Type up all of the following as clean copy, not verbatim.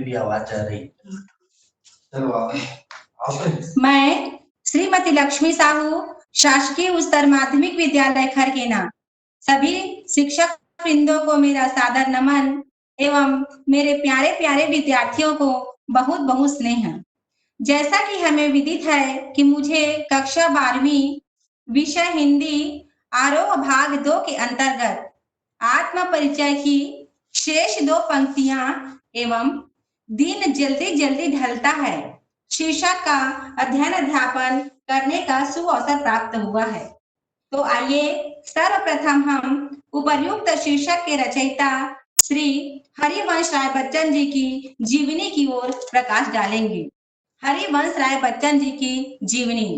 भी आवाज जा रही है। चलो मैं श्रीमती लक्ष्मी साहू, शासकीय उच्चतर माध्यमिक विद्यालय खरकेना, सभी शिक्षक वृंदों को मेरा सादर नमन एवं मेरे प्यारे प्यारे विद्यार्थियों को बहुत बहुत स्नेह। जैसा कि हमें विदित है कि मुझे कक्षा 12वीं विषय हिंदी आरोह भाग 2 के अंतर्गत आत्म परिचय की शेष 2 पंक्तियां एवं दिन जल्दी जल्दी ढलता है शीर्षक का अध्ययन अध्यापन करने का सुअवसर प्राप्त हुआ है। तो आइए सर्वप्रथम हम उपर्युक्त शीर्षक के रचयिता श्री हरिवंश राय बच्चन जी की जीवनी की ओर प्रकाश डालेंगे। हरिवंश राय बच्चन जी की जीवनी।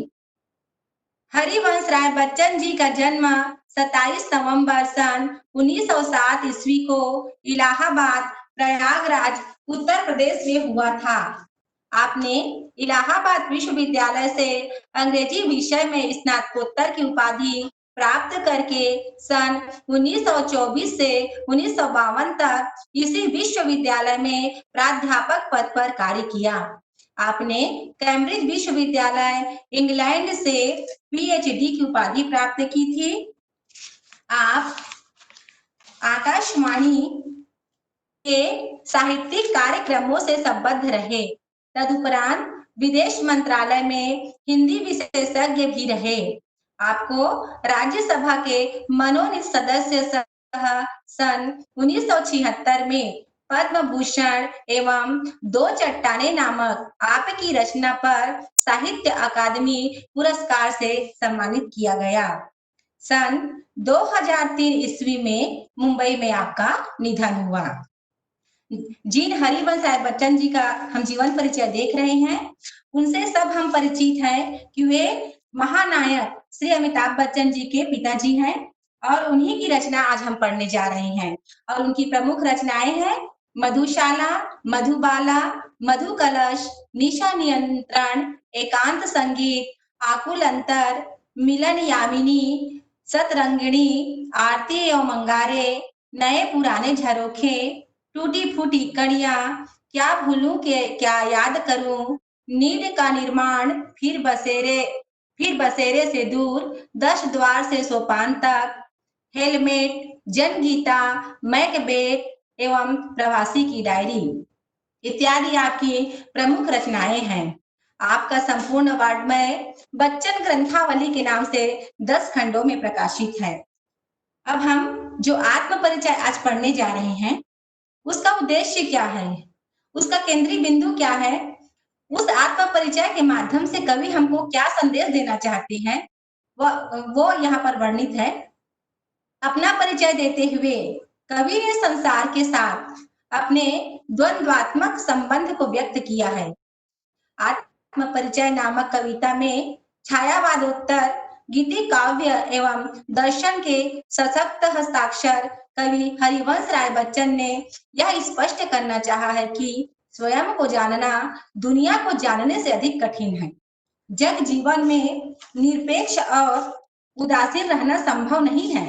हरिवंश राय बच्चन जी का जन्म 27 नवंबर सन 1907 ईस्वी को इलाहाबाद प्रयागराज उत्तर प्रदेश में हुआ था। आपने इलाहाबाद विश्वविद्यालय से अंग्रेजी विषय में स्नातकोत्तर की उपाधि प्राप्त करके सन 1924 से 1952 तक इसी विश्वविद्यालय में प्राध्यापक पद पर कार्य किया। आपने कैम्ब्रिज विश्वविद्यालय इंग्लैंड से पीएचडी की उपाधि प्राप्त की थी। आप आकाशवाणी के साहित्यिक कार्यक्रमों से संबद्ध रहे। तदुपरांत विदेश मंत्रालय में हिंदी विशेषज्ञ भी रहे। आपको राज्यसभा के मनोनीत सदस्य सन 1976 में पद्म भूषण एवं 2 चट्टाने नामक आपकी रचना पर साहित्य अकादमी पुरस्कार से सम्मानित किया गया। सन 2003 ईस्वी में मुंबई में आपका निधन हुआ। जिन हरिवंश राय बच्चन जी का हम जीवन परिचय देख रहे हैं, उनसे सब हम परिचित हैं कि वे महानायक श्री अमिताभ बच्चन जी के पिताजी हैं और उन्हीं की रचना आज हम पढ़ने जा रहे हैं। और उनकी प्रमुख रचनाएं हैं मधुशाला, मधुबाला, मधु कलश, निशा नियंत्रण, एकांत संगीत, आकुल अंतर, मिलन यामिनी, सतरंगिणी, आरती एवं अंगारे, नए पुराने झरोखे, टूटी फूटी कड़िया, क्या भूलूं के क्या याद करूं, नींद का निर्माण, फिर बसेरे से दूर, 10 द्वार से सोपान तक, हेलमेट, जनगीता, मैकबेथ एवं प्रवासी की डायरी इत्यादि आपकी प्रमुख रचनाएं हैं। आपका संपूर्ण वाङ्मय बच्चन ग्रंथावली के नाम से 10 खंडों में प्रकाशित है। अब हम जो आत्म परिचय आज पढ़ने जा रहे हैं, उसका उद्देश्य क्या है, उसका केंद्रीय बिंदु क्या है, उस आत्म परिचय के माध्यम से कवि हमको क्या संदेश देना चाहते हैं, वो यहाँ पर वर्णित है। अपना परिचय देते हुए कवि ने संसार के साथ अपने द्वंद्वात्मक संबंध को व्यक्त किया है। आत्म परिचय नामक कविता में छायावादोत्तर गीति काव्य एवं दर्शन के सशक्त हस्ताक्षर कवि हरिवंश राय बच्चन ने यह स्पष्ट करना चाहा है कि स्वयं को जानना दुनिया को जानने से अधिक कठिन है। जग जीवन में निरपेक्ष और उदासीन रहना संभव नहीं है।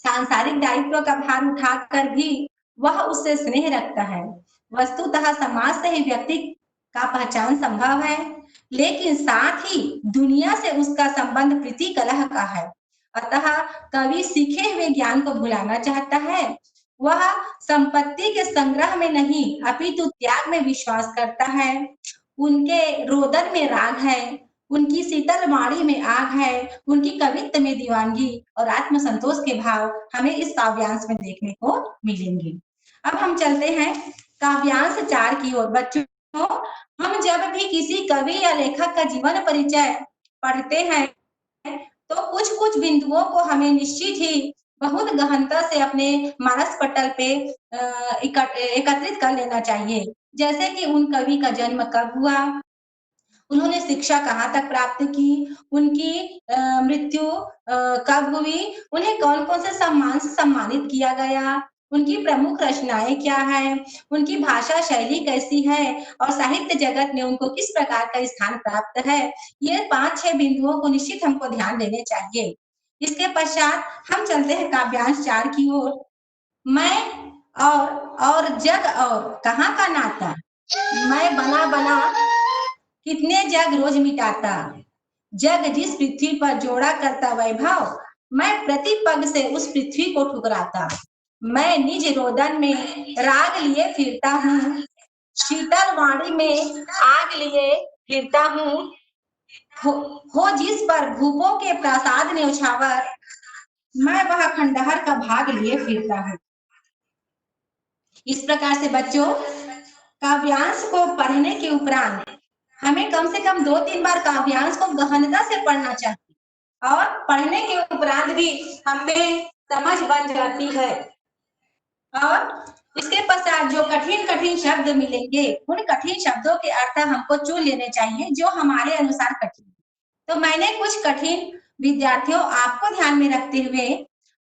सांसारिक दायित्व का भार उठाकर भी वह उससे स्नेह रखता है। वस्तुतः समाज से ही व्यक्ति का पहचान संभव है, लेकिन साथ ही दुनिया से उसका संबंध प्रीति कलह का है। अतः कवि सीखे हुए ज्ञान को भुलाना चाहता है। वह संपत्ति के संग्रह में नहीं अपितु त्याग में विश्वास करता है। उनके रोदन में राग है, उनकी शीतल वाणी में आग है, उनकी कवित्व में दीवानगी और आत्मसंतोष के भाव हमें इस काव्यांश में देखने को मिलेंगे। अब हम चलते हैं काव्यांश 4 की ओर। बच्चों, हम जब भी किसी कवि या लेखक का जीवन परिचय पढ़ते हैं तो कुछ कुछ बिंदुओं को हमें निश्चित ही बहुत गहनता से अपने मानस पटल पे एकत्रित कर लेना चाहिए। जैसे कि उन कवि का जन्म कब हुआ, उन्होंने शिक्षा कहाँ तक प्राप्त की, उनकी मृत्यु कब हुई, उन्हें कौन-कौन से सम्मान से सम्मानित किया गया, उनकी प्रमुख रचनाएं क्या है, उनकी भाषा शैली कैसी है और साहित्य जगत में उनको किस प्रकार का स्थान प्राप्त है। ये 5-6 बिंदुओं को निश्चित हमको ध्यान देने चाहिए। इसके पश्चात हम चलते हैं काव्यांश 4 की ओर। मैं और जग और कहाँ का नाता, मैं बना बना कितने जग रोज मिटाता, जग जिस पृथ्वी पर जोड़ा करता वैभव, मैं प्रति पग से उस पृथ्वी को ठुकराता, मैं निज रोदन में राग लिए फिरता हूँ, शीतल वाणी में आग लिए फिरता हूँ, हो जिस पर भूपों के प्रसाद ने उछावर, मैं वह खंडहर का भाग लिए फिरता हूँ। इस प्रकार से बच्चों काव्यांश को पढ़ने के उपरांत हमें कम से कम 2-3 बार काव्यांश को गहनता से पढ़ना चाहिए और पढ़ने के उपरांत भी हमें समझ बन जाती है। और इसके पश्चात जो कठिन कठिन शब्द मिलेंगे उन कठिन शब्दों के अर्थ हमको चुन लेने चाहिए जो हमारे अनुसार कठिन। तो मैंने कुछ कठिन विद्यार्थियों आपको ध्यान में रखते हुए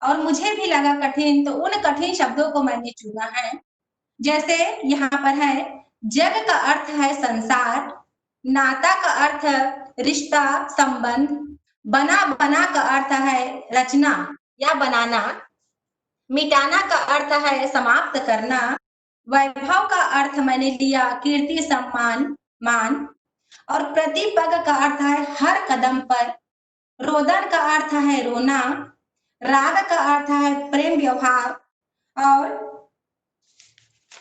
और मुझे भी लगा कठिन, तो उन कठिन शब्दों को मैंने चुना है। जैसे यहाँ पर है, जग का अर्थ है संसार, नाता का अर्थ रिश्ता संबंध, बना बना का अर्थ है रचना या बनाना, मिटाना का अर्थ है समाप्त करना, वैभव का अर्थ मैंने लिया कीर्ति सम्मान मान, और प्रतिपग का अर्थ है हर कदम पर, रोदन का अर्थ है रोना, राग का अर्थ है प्रेम व्यवहार, और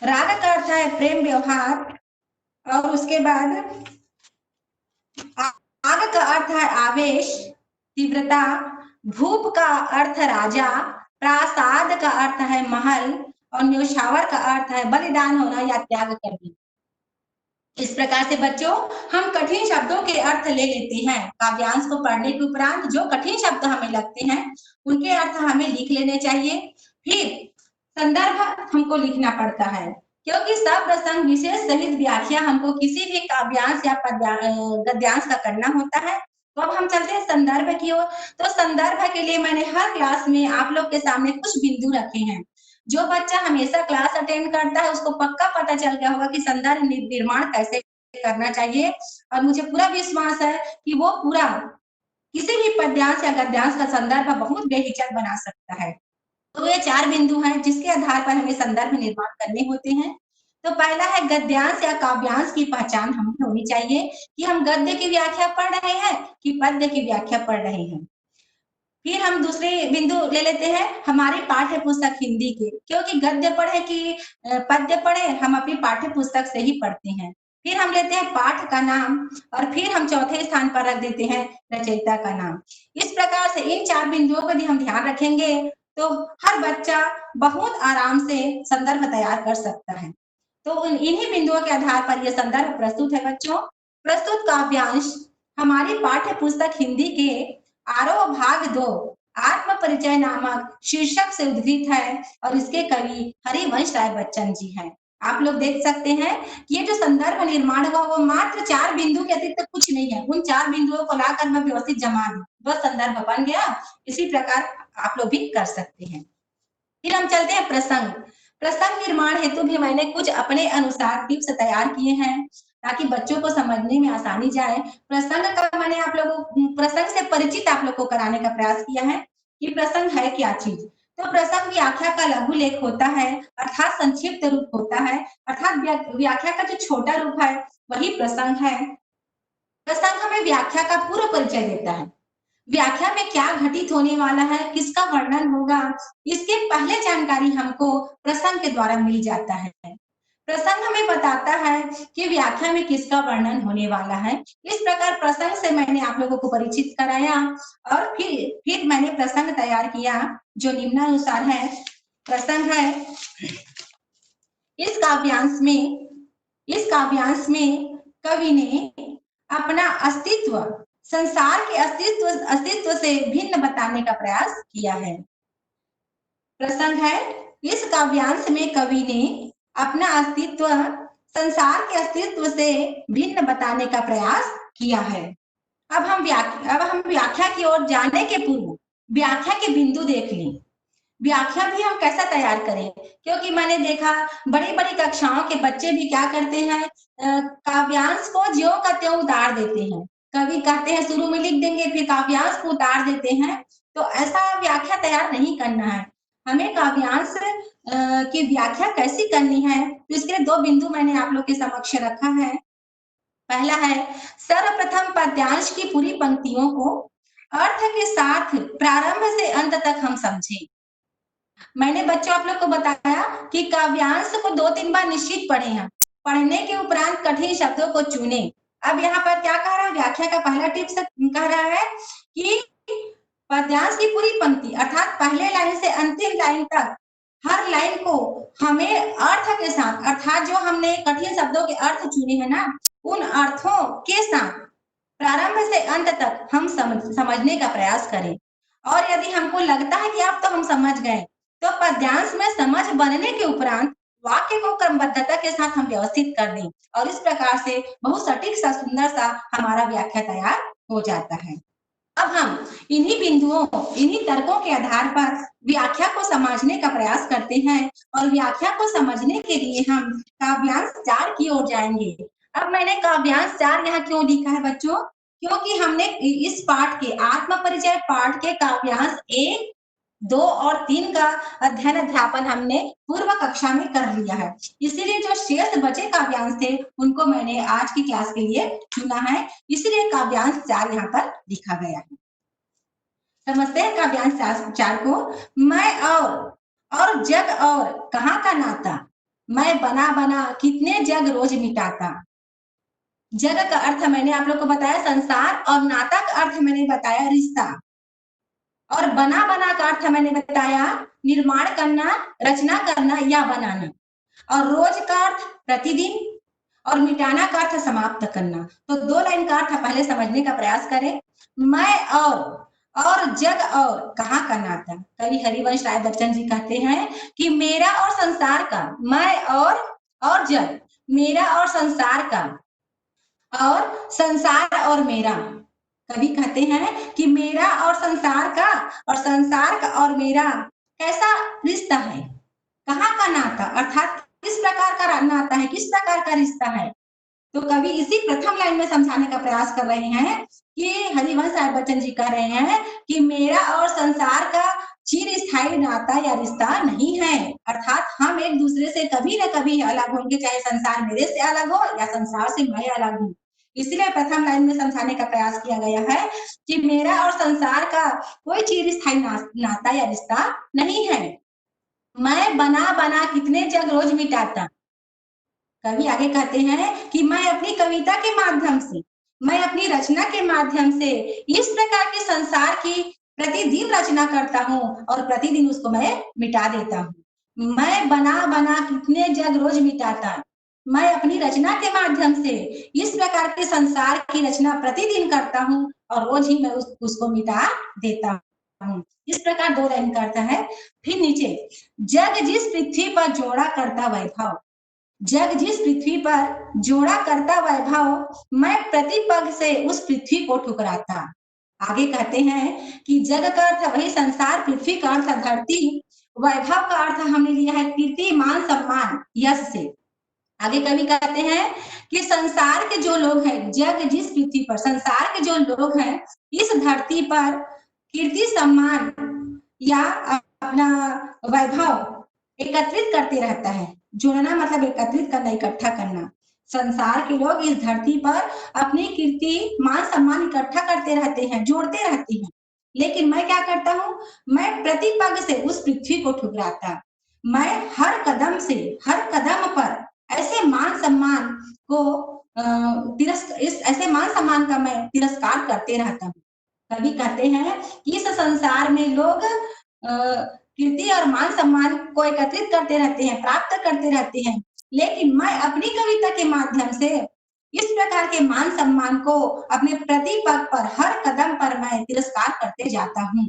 राग का अर्थ है प्रेम व्यवहार, और उसके बाद आग का अर्थ है आवेश तीव्रता, भूप का अर्थ राजा, प्रासाद का अर्थ है महल, और न्योछावर का अर्थ है बलिदान होना या त्याग करना। इस प्रकार से बच्चों हम कठिन शब्दों के अर्थ ले लेते हैं। काव्यांश को पढ़ने के उपरांत जो कठिन शब्द हमें लगते हैं उनके अर्थ हमें लिख लेने चाहिए। फिर संदर्भ हमको लिखना पड़ता है क्योंकि सब प्रसंग विशेष सहित व्याख्या हमको किसी भी काव्यांश या गद्यांश का करना होता है। तो अब हम चलते हैं संदर्भ की ओर। तो संदर्भ के लिए मैंने हर क्लास में आप लोग के सामने कुछ बिंदु रखे हैं। जो बच्चा हमेशा क्लास अटेंड करता है उसको पक्का पता चल गया होगा कि संदर्भ निर्माण कैसे करना चाहिए, और मुझे पूरा विश्वास है कि वो पूरा किसी भी पद्यांश या गद्यांश का संदर्भ बहुत बेहिचक बना सकता है। तो ये 4 बिंदु हैं जिसके आधार पर हमें संदर्भ निर्माण करने होते हैं। तो पहला है गद्यांश या काव्यांश की पहचान हमें होनी चाहिए कि हम गद्य की व्याख्या पढ़ रहे हैं कि पद्य की व्याख्या पढ़ रहे हैं। फिर हम दूसरे बिंदु ले लेते हैं हमारी पाठ्य पुस्तक हिंदी के, क्योंकि गद्य पढ़े कि पद्य पढ़े हम अपनी पाठ्य पुस्तक से ही पढ़ते हैं। फिर हम लेते हैं पाठ का नाम और फिर हम चौथे स्थान पर रख देते हैं रचयिता का नाम। इस प्रकार से इन 4 बिंदुओं का यदि हम ध्यान रखेंगे तो हर बच्चा बहुत आराम से संदर्भ तैयार कर सकता है। तो इन्हीं बिंदुओं के आधार पर यह संदर्भ प्रस्तुत है बच्चों। प्रस्तुत काव्यांश हमारी पाठ्य पुस्तक हिंदी के आरोह भाग 2 आत्म परिचय नामक शीर्षक से उद्धृत है और इसके कवि हरिवंश राय बच्चन जी हैं। आप लोग देख सकते हैं कि ये जो संदर्भ निर्माण हुआ वो मात्र 4 बिंदु के अतिरिक्त कुछ नहीं है। उन 4 बिंदुओं को लाकर मैं व्यवस्थित जमा दी, बस संदर्भ बन गया। इसी प्रकार आप लोग भी कर सकते हैं। फिर हम चलते हैं प्रसंग। प्रसंग निर्माण हेतु भी मैंने कुछ अपने अनुसार टिप्स तैयार किए हैं ताकि बच्चों को समझने में आसानी जाए। प्रसंग का मैंने आप लोगों प्रसंग से परिचित आप लोग को कराने का प्रयास किया है कि प्रसंग है क्या चीज। तो प्रसंग व्याख्या का लघु लेख होता है अर्थात संक्षिप्त रूप होता है, अर्थात व्याख्या का जो छोटा रूप है वही प्रसंग है। प्रसंग हमें व्याख्या का पूरा परिचय देता है। व्याख्या में क्या घटित होने वाला है, किसका वर्णन होगा, इसके पहले जानकारी हमको प्रसंग के द्वारा मिल जाता है। प्रसंग हमें बताता है कि व्याख्या में किसका वर्णन होने वाला है। इस प्रकार प्रसंग से मैंने आप लोगों को परिचित कराया और फिर मैंने प्रसंग तैयार किया जो निम्नानुसार है। प्रसंग है इस काव्यांश में कवि ने अपना अस्तित्व संसार के अस्तित्व से भिन्न बताने का प्रयास किया है। प्रसंग है इस काव्यांश में कवि ने अपना अस्तित्व संसार के अस्तित्व से भिन्न बताने का प्रयास किया है। अब हम व्याख्या की ओर जाने के पूर्व व्याख्या के बिंदु देख लें। व्याख्या भी हम कैसा तैयार करें, क्योंकि मैंने देखा बड़ी बड़ी कक्षाओं के बच्चे भी क्या करते हैं, काव्यांश को ज्यों का त्यों उतार देते हैं। कवि कहते हैं शुरू में लिख देंगे फिर काव्यांश को उतार देते हैं। तो ऐसा व्याख्या तैयार नहीं करना है। हमें काव्यांश की व्याख्या कैसी करनी है, तो इसके लिए 2 बिंदु मैंने आप लोग के समक्ष रखा है। पहला है, सर्वप्रथम पद्यांश की पूरी पंक्तियों को अर्थ के साथ प्रारंभ से अंत तक हम समझें। मैंने बच्चों आप लोग को बताया कि काव्यांश को 2-3 बार निश्चित पढ़े हैं। पढ़ने के उपरांत कठिन शब्दों को चुने। अब यहाँ पर क्या कह रहा है, व्याख्या का पहला टिप्स कह रहा है कि पद्यांश की पूरी पंक्ति अर्थात पहले लाइन से अंतिम लाइन तक हर लाइन को हमें अर्थ के साथ, अर्थात जो हमने कठिन शब्दों के अर्थ चुने हैं ना, उन अर्थों के साथ प्रारंभ से अंत तक हम समझने का प्रयास करें। और यदि हमको लगता है कि अब तो हम समझ गए, तो पद्यांश में समझ बनने के उपरांत वाक्य को क्रमबद्धता के साथ हम व्यवस्थित कर दें और इस प्रकार से बहुत सटीक सा सुंदर सा हमारा व्याख्या तैयार हो जाता है। अब हम इन्हीं बिंदुओं, इन्हीं तर्कों के आधार पर व्याख्या को समझने का प्रयास करते हैं और व्याख्या को समझने के लिए हम काव्यांश 4 की ओर जाएंगे। अब मैंने काव्यांश 4 यहाँ क्यों लिखा है बच्चों? क्योंकि हमने इस पाठ के आत्म परिचय पाठ के काव्यांश 1, 2 और 3 का अध्ययन अध्यापन हमने पूर्व कक्षा में कर लिया है। इसीलिए जो शेष बचे काव्यांश थे उनको मैंने आज की क्लास के लिए चुना है, इसलिए काव्यांश 4 यहाँ पर लिखा गया है। समझते हैं काव्यांश 4 को। मैं और जग और कहाँ का नाता, मैं बना बना कितने जग रोज मिटाता। जग का अर्थ मैंने आप लोग को बताया संसार और नाता का अर्थ मैंने बताया रिश्ता और बना बना का अर्थ मैंने बताया निर्माण करना, रचना करना या बनाना और रोज का अर्थ प्रतिदिन और मिटाना का अर्थ समाप्त करना। तो 2 लाइन का अर्थ पहले समझने का प्रयास करें। मैं और जग और कहाँ का नाता। कवि हरिवंश राय बच्चन जी कहते हैं कि मेरा और संसार का, मैं और जग, मेरा और संसार का और संसार और मेरा। कवि कहते हैं कि मेरा और संसार का और संसार का और मेरा कैसा रिश्ता है, कहाँ का नाता, अर्थात किस प्रकार का नाता है, किस प्रकार का रिश्ता है। तो कवि इसी प्रथम लाइन में समझाने का प्रयास कर रहे हैं कि हरिवंश राय बच्चन जी कह रहे हैं कि मेरा और संसार का चिरस्थायी नाता या रिश्ता नहीं है, अर्थात हम एक दूसरे से कभी न कभी अलग होंगे, चाहे संसार मेरे से अलग हो या संसार से मैं अलग हूँ। इसलिए प्रथम लाइन में समझाने का प्रयास किया गया है कि मेरा और संसार का कोई चिरस्थायी नाता या रिश्ता नहीं है। मैं बना बना कितने जग रोज मिटाता। कवि आगे कहते हैं कि मैं अपनी कविता के माध्यम से, मैं अपनी रचना के माध्यम से इस प्रकार के संसार की प्रतिदिन रचना करता हूँ और प्रतिदिन उसको मैं मिटा देता हूँ। मैं बना बना कितने जग रोज मिटाता। मैं अपनी रचना के माध्यम से इस प्रकार के संसार की रचना प्रतिदिन करता हूँ और रोज ही मैं उसको मिटा देता हूँ। इस प्रकार 2 लाइन करता है। फिर नीचे, जग जिस पृथ्वी पर जोड़ा करता वैभव, जग जिस पृथ्वी पर जोड़ा करता वैभव, मैं प्रतिपग से उस पृथ्वी को ठुकराता। आगे कहते हैं कि जग का अर्थ वही संसार, पृथ्वी का अर्थ धरती, वैभव का अर्थ हमने लिया है कीर्ति, मान, सम्मान, यश से। आगे कवि कहते हैं कि संसार के जो लोग हैं, जग जिस पृथ्वी पर, संसार के जो लोग हैं इस धरती पर कीर्ति, सम्मान या अपना वैभव एकत्रित करते रहता है। जोड़ना मतलब एकत्रित करना, इकट्ठा करना। संसार के लोग इस धरती पर अपनी कीर्ति, मान, सम्मान इकट्ठा करते रहते हैं, जोड़ते रहते हैं। लेकिन मैं क्या करता हूँ, मैं प्रतिपग से उस पृथ्वी को ठुकराता। मैं हर कदम से, हर कदम पर ऐसे मान सम्मान को ऐसे मान सम्मान का मैं तिरस्कार करते रहता हूँ। कवि कहते हैं कि इस संसार में लोग कीर्ति और मान सम्मान को एकत्रित करते रहते हैं, प्राप्त करते रहते हैं, लेकिन मैं अपनी कविता के माध्यम से इस प्रकार के मान सम्मान को अपने प्रतिपग पर, हर कदम पर मैं तिरस्कार करते जाता हूँ।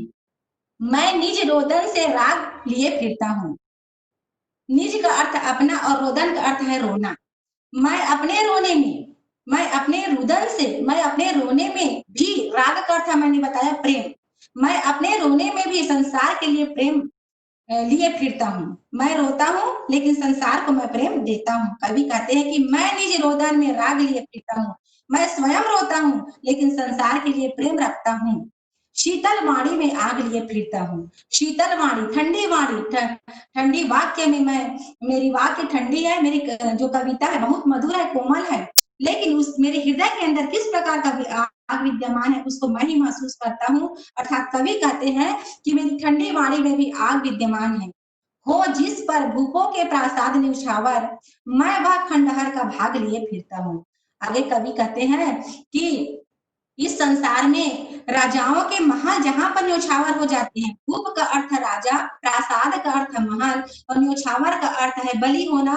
मैं निज रोदन से राग लिए फिरता हूँ। निज का अर्थ अपना और रोदन का अर्थ है रोना। मैं अपने रोने में, मैं अपने रुदन से, मैं अपने रोने में भी, राग का अर्थ मैंने बताया प्रेम, मैं अपने रोने में भी संसार के लिए प्रेम लिए फिरता हूँ। मैं रोता हूँ लेकिन संसार को मैं प्रेम देता हूँ। कवि कहते हैं कि मैं निज रोदन में राग लिए फिरता हूँ, मैं स्वयं रोता हूँ लेकिन संसार के लिए प्रेम रखता हूँ। शीतल वाणी में आग लिए फिरता हूँ। शीतल वाणी, ठंडी वाणी, ठंडी वाक्य में मैं, मेरी वाक्य ठंडी है, मेरी जो कविता है बहुत मधुर है, कोमल है, लेकिन उस मेरे हृदय के अंदर किस प्रकार का आग विद्यमान है उसको मैं ही महसूस करता हूँ। अर्थात कवि कहते हैं कि मेरी ठंडी वाणी में भी आग विद्यमान है। हो जिस पर भूपों के प्रासाद न्यौछावर, मैं वह खंडहर का भाग लिए फिरता हूँ। आगे कवि कहते हैं कि इस संसार में राजाओं के महल जहां पर न्यौछावर हो जाते हैं, भूप का अर्थ राजा, प्रासाद का अर्थ महल और न्यौछावर का अर्थ है बलि होना,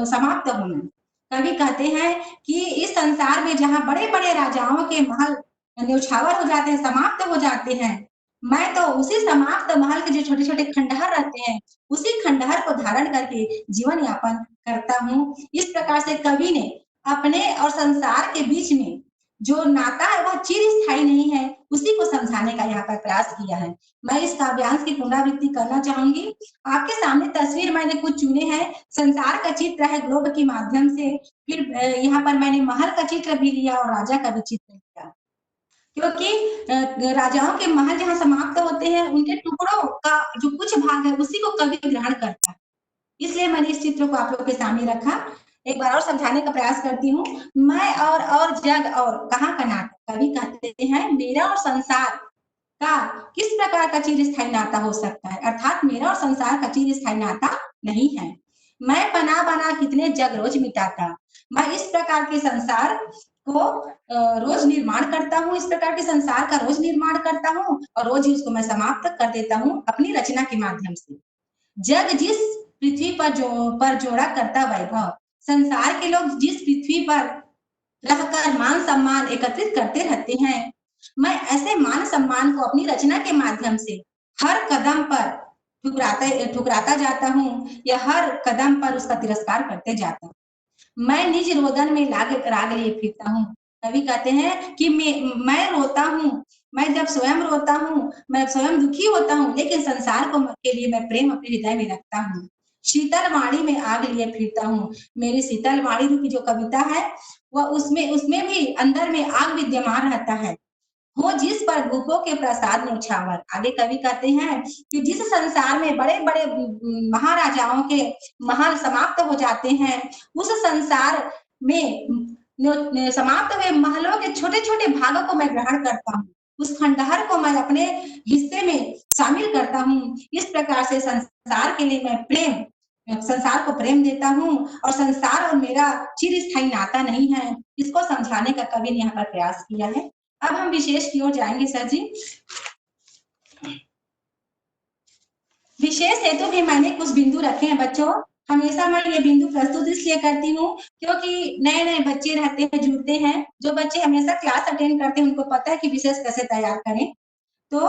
समाप्त होना। कवि कहते हैं कि इस संसार में जहां बड़े-बड़े राजाओं के महल न्यौछावर हो जाते हैं, समाप्त हो जाते हैं, मैं तो उसी समाप्त महल के जो छोटे-छोटे खंडहर रहते हैं, उसी खंडहर को धारण करके जीवन यापन करता हूँ। इस प्रकार से कवि ने अपने और संसार के बीच में जो नाता है वह चिरस्थायी नहीं है, उसी को समझाने का यहाँ पर प्रयास किया है। मैं इस काव्यांश की पुनरावृत्ति करना चाहूंगी। आपके सामने तस्वीर मैंने कुछ चुने हैं। संसार का चित्र है ग्लोब के माध्यम से, फिर यहाँ पर मैंने महल का चित्र भी लिया और राजा का भी चित्र लिया। क्योंकि राजाओं के महल जहाँ समाप्त होते हैं, उनके टुकड़ों का जो कुछ भाग है उसी को कवि ग्रहण करता है। इसलिए मैंने इस चित्र को आप लोग के सामने रखा। एक बार और समझाने का प्रयास करती हूँ। मैं और जग और कहाँ का नाटक, कवि कहते हैं मेरा और संसार का किस प्रकार का चिरस्थायी नाता हो सकता है, अर्थात मेरा और संसार का चिरस्थायी नाता नहीं है। मैं बना बना कितने जग रोज मिटाता, मैं इस प्रकार के संसार को रोज निर्माण करता हूँ, इस प्रकार के संसार का रोज निर्माण करता हूँ और रोज ही उसको मैं समाप्त कर देता हूँ अपनी रचना के माध्यम से। जग जिस पृथ्वी पर जोड़ा करता वैभव, संसार के लोग जिस पृथ्वी पर रहकर मान सम्मान एकत्रित करते रहते हैं, मैं ऐसे मान सम्मान को अपनी रचना के माध्यम से हर कदम पर ठुकराता जाता हूँ या हर कदम पर उसका तिरस्कार करते जाता हूँ। मैं निज रोदन में राग लिए फिरता हूँ। कवि कहते हैं कि मैं रोता हूँ, मैं जब स्वयं रोता हूँ, मैं स्वयं दुखी होता हूँ, लेकिन संसार को के लिए मैं प्रेम अपने हृदय में रखता हूँ। शीतल वाणी में आग लिए फिरता हूँ। मेरी शीतल वाणी की जो कविता है, वह उसमें उसमें भी अंदर में आग विद्यमान रहता है। हो जिस पर भूपों के प्रसाद न्यौछावर। आगे कवि कहते हैं कि जिस संसार में बड़े-बड़े महाराजाओं के महल समाप्त हो जाते हैं, उस संसार में समाप्त हुए महलों के छोटे-छोटे भागों को मैं ग्रहण करता हूँ। उस खंडहर को मैं अपने हिस्से में शामिल करता हूँ। इस प्रकार से संसार के लिए मैं संसार को प्रेम देता हूँ और संसार और मेरा चिरस्थायी नाता नहीं है। इसको समझाने का कवि ने यहाँ पर प्रयास किया है। अब हम विशेष की ओर जाएंगे सर जी। विशेष हेतु भी मैंने कुछ बिंदु रखे हैं बच्चों। हमेशा मैं ये बिंदु प्रस्तुत इसलिए करती हूँ क्योंकि नए-नए बच्चे रहते हैं, जुड़ते हैं। जो बच्चे हमेशा क्लास अटेंड करते हैं उनको पता है कि विशेष कैसे तैयार करें। तो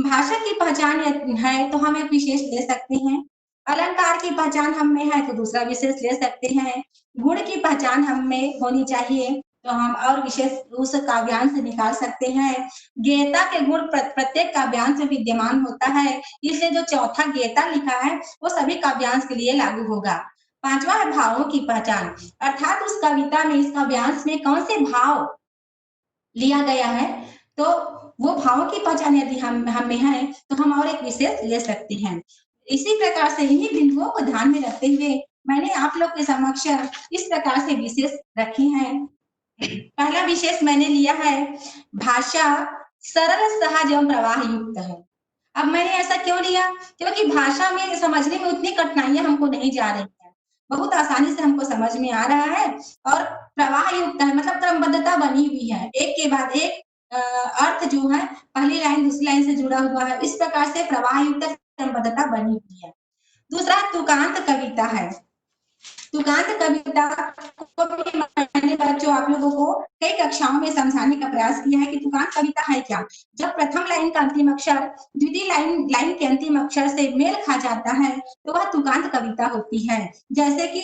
भाषा की पहचान है तो हम एक विशेष ले सकते हैं। अलंकार की पहचान हम में है तो दूसरा विशेष ले सकते हैं। गुण की पहचान हम में होनी चाहिए तो हम और विशेष उस काव्यांश से निकाल सकते हैं। गेयता के गुण प्रत्येक काव्यांश में विद्यमान होता है, इसलिए जो चौथा गेयता लिखा है वो सभी काव्यांश के लिए लागू होगा। पांचवा है भावों की पहचान, अर्थात उस कविता में, इस काव्यांश में कौन से भाव लिया गया है, तो वो भावों की पहचान यदि हम में है तो हम और एक विशेष ले सकते हैं। इसी प्रकार से इन्हीं बिंदुओं को ध्यान में रखते हुए मैंने आप लोग के समक्ष इस प्रकार से विशेष रखे हैं। पहला विशेष मैंने लिया है, भाषा सरल, सहज एवं प्रवाह युक्त है। अब मैंने ऐसा क्यों लिया? क्योंकि भाषा में समझने में उतनी कठिनाइयां हमको नहीं जा रही है, बहुत आसानी से हमको समझ में आ रहा है और प्रवाह युक्त है, मतलब क्रमबद्धता बनी हुई है, एक के बाद एक अर्थ जो है पहली लाइन दूसरी लाइन से जुड़ा हुआ है, इस प्रकार से प्रवाह युक्त क्रमबद्धता बनी हुई है। दूसरा तुकांत कविता है। तुकांत कविता को भी मैंने बच्चों आप लोगों को कई कक्षाओं में समझाने का प्रयास किया है कि तुकांत कविता है क्या। जब प्रथम लाइन का अंतिम अक्षर द्वितीय लाइन के अंतिम अक्षर से मेल खा जाता है तो वह तुकांत कविता होती है। जैसे कि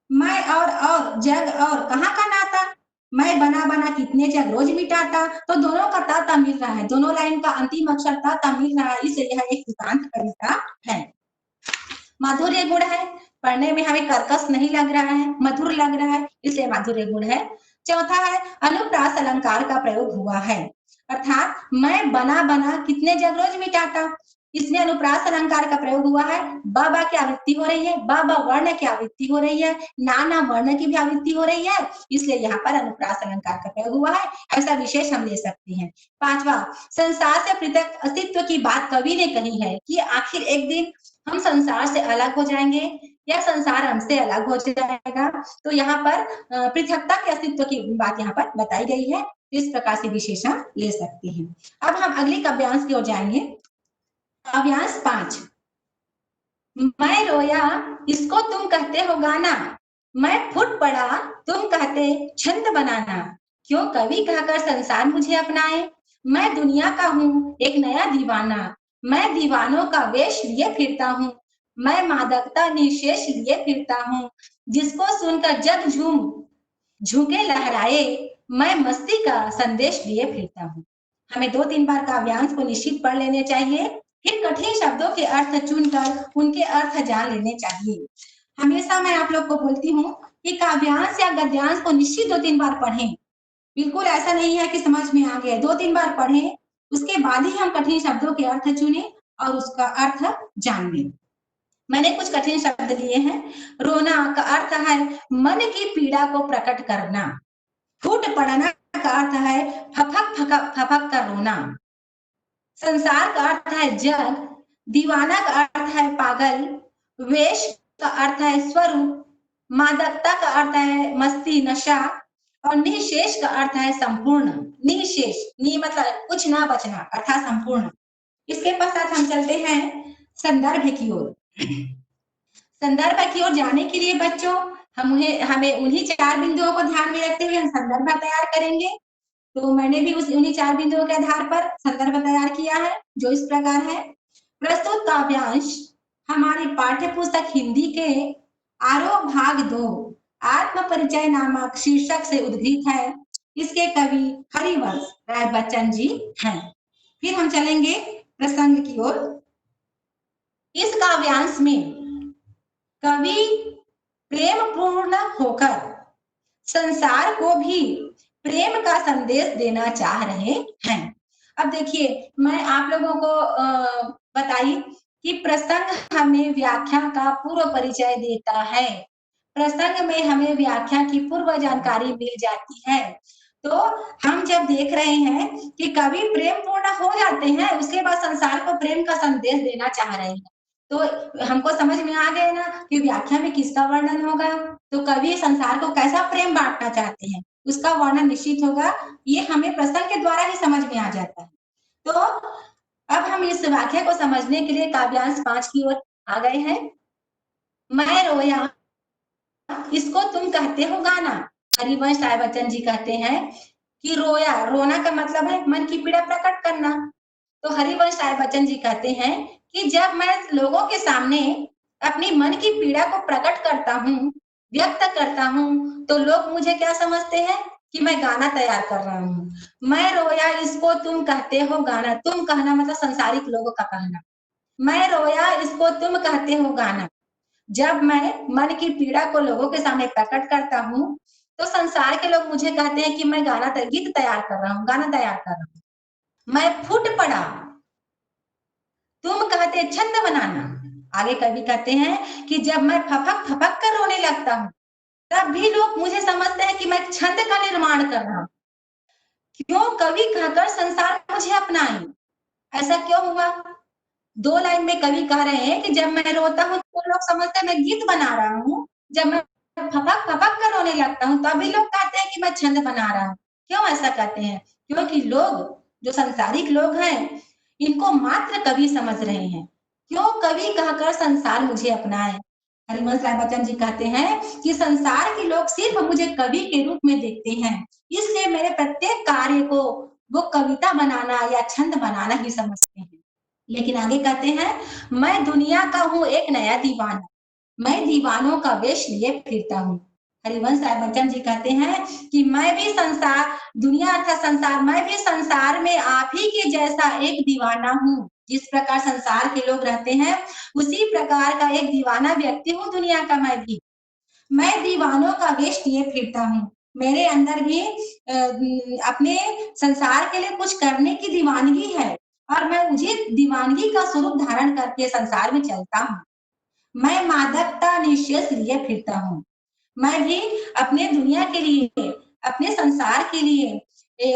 मैं और जग और कहाँ का नाता, मैं बना बना कितने जग रोज मिटाता, तो दोनों का ता मिल रहा है, दोनों लाइन का अंतिम अक्षर ता मिल रहा है, इसलिए यह एक तुकांत कविता है। माधुर्य गुण है, पढ़ने में हमें कर्कश नहीं लग रहा है, मधुर लग रहा है, इसलिए माधुर्य गुण है। चौथा है अनुप्रास अलंकार का प्रयोग हुआ है। अर्थात मैं बना बना कितने जग रोज मिटाता। इसमें अनुप्रास अलंकार का प्रयोग हुआ है। ब बा की आवृत्ति हो रही है, ब ब वर्ण की आवृत्ति हो रही है, ना ना वर्ण की भी आवृत्ति हो रही है, इसलिए यहाँ पर अनुप्रास अलंकार का प्रयोग हुआ है। ऐसा विशेष हम ले सकते हैं। पांचवा, संसार से पृथक अस्तित्व की बात कवि ने कही है कि आखिर एक दिन हम संसार से अलग हो जाएंगे या संसार हमसे अलग हो जाएगा। तो यहाँ पर पृथकता के अस्तित्व की बात यहाँ पर बताई गई है। इस प्रकार से विशेषण ले सकते हैं। अब हम अगली काव्यांश की ओर जाएंगे। काव्यांश 5। मैं रोया इसको तुम कहते हो गाना, मैं फूट पड़ा तुम कहते छंद बनाना। क्यों कवि कहकर संसार मुझे अपनाए, मैं दुनिया का हूँ एक नया दीवाना। मैं दीवानों का वेश लिए फिरता हूँ, मैं मादकता निशेष लिए फिरता हूँ। जिसको सुनकर जग झूके लहराए, मैं मस्ती का संदेश लिए फिरता हूँ। हमें 2-3 बार काव्यांश को निश्चित पढ़ लेने चाहिए, फिर कठिन शब्दों के अर्थ चुनकर उनके अर्थ जान लेने चाहिए। हमेशा मैं आप लोग को बोलती हूँ कि काव्यांश या गद्यांश को निश्चित 2-3 बार पढ़ें। बिल्कुल ऐसा नहीं है कि समझ में आ गया, 2-3 बार पढ़ें, उसके बाद ही हम कठिन शब्दों के अर्थ चुने और उसका अर्थ जान लें। मैंने कुछ कठिन शब्द लिए हैं। रोना का अर्थ है मन की पीड़ा को प्रकट करना। फूट पड़ना का अर्थ है फपक फपक फपक कर रोना। संसार का अर्थ है जग, दीवाना का अर्थ है पागल, वेश का अर्थ है स्वरूप, मादकता का अर्थ है मस्ती नशा और निशेष का अर्थ है संपूर्ण। निशेष, नि मतलब कुछ ना बचना अर्थात संपूर्ण। इसके पश्चात हम चलते हैं संदर्भ की ओर। संदर्भ की ओर जाने के लिए बच्चों हमें उन्हीं 4 बिंदुओं को ध्यान में रखते हुए हम संदर्भ तैयार करेंगे। तो मैंने भी उन्हीं 4 बिंदुओं के आधार पर संदर्भ तैयार किया है, जो इस प्रकार है। प्रस्तुत काव्यांश हमारी पाठ्य पुस्तक हिंदी के आरोह भाग 2 आत्म परिचय नामक शीर्षक से उद्धृत है। इसके कवि हरिवंश राय बच्चन जी हैं। फिर हम चलेंगे प्रसंग की ओर। इस काव्यांश में कवि प्रेम पूर्ण होकर संसार को भी प्रेम का संदेश देना चाह रहे हैं। अब देखिए, मैं आप लोगों को बताई कि प्रसंग हमें व्याख्या का पूर्व परिचय देता है। प्रसंग में हमें व्याख्या की पूर्व जानकारी मिल जाती है। तो हम जब देख रहे हैं कि कवि प्रेम पूर्ण हो जाते हैं, उसके बाद संसार को प्रेम का संदेश देना चाह रहे हैं, तो हमको समझ में आ गया ना कि व्याख्या में किसका वर्णन होगा। तो कवि संसार को कैसा प्रेम बांटना चाहते हैं, उसका वर्णन निश्चित होगा। ये हमें प्रसंग के द्वारा ही समझ में आ जाता है। तो अब हम इस व्याख्या को समझने के लिए काव्यांश 5 की ओर आ गए हैं। मैं रोया इसको तुम कहते हो गाना। हरिवंश राय बच्चन जी कहते हैं कि रोया, रोना का मतलब है मन की पीड़ा प्रकट करना। तो हरिवंश राय बच्चन जी कहते हैं कि जब मैं लोगों के सामने अपनी मन की पीड़ा को प्रकट करता हूँ, व्यक्त करता हूँ, तो लोग मुझे क्या समझते हैं कि मैं गाना तैयार कर रहा हूँ। मैं रोया इसको तुम कहते हो गाना। तुम कहना मतलब संसारिक लोगों का कहना। मैं रोया इसको तुम कहते हो गाना। जब मैं मन की पीड़ा को लोगों के सामने प्रकट करता हूँ, तो संसार के लोग मुझे कहते हैं कि मैं गीत तैयार कर रहा हूँ, गाना तैयार कर रहा हूँ। मैं फूट पड़ा, तुम कहते छंद बनाना। आगे कवि कहते हैं कि जब मैं फपक फपक कर रोने लगता हूँ, तब भी लोग मुझे समझते हैं कि मैं छंद का निर्माण कर रहा हूँ। क्यों कवि कहकर संसार मुझे अपनाए, ऐसा क्यों हुआ? 2 लाइन में कवि कह रहे हैं कि जब मैं रोता हूँ तो लोग समझते हैं मैं गीत बना रहा हूँ, जब मैं फपक फपक कर रोने लगता हूँ तभी लोग कहते हैं कि मैं छंद बना रहा हूँ। क्यों ऐसा कहते हैं? क्योंकि लोग जो सांसारिक लोग हैं, इनको मात्र कवि समझ रहे हैं। क्यों कवि कहकर संसार मुझे अपनाए। हरिवंश राय बच्चन जी कहते हैं कि संसार के लोग सिर्फ मुझे कवि के रूप में देखते हैं, इसलिए मेरे प्रत्येक कार्य को वो कविता बनाना या छंद बनाना ही समझते हैं। लेकिन आगे कहते हैं, मैं दुनिया का हूँ एक नया दीवाना, मैं दीवानों का वेश लिए फिरता हूँ। हरिवंश राय बच्चन जी कहते हैं कि मैं भी संसार, दुनिया अर्थात संसार, मैं भी संसार में आप ही के जैसा एक दीवाना हूँ। जिस प्रकार संसार के लोग रहते हैं, उसी प्रकार का एक दीवाना व्यक्ति हूँ दुनिया का मैं भी। मैं दीवानों का वेश लिए फिरता हूँ, मेरे अंदर भी अपने संसार के लिए कुछ करने की दीवानगी है और मैं मुझे दीवानगी का स्वरूप धारण करके संसार में चलता हूँ। मैं मादकता निश्चय लिए फिरता हूँ। मैं भी अपने दुनिया के लिए, अपने संसार के लिए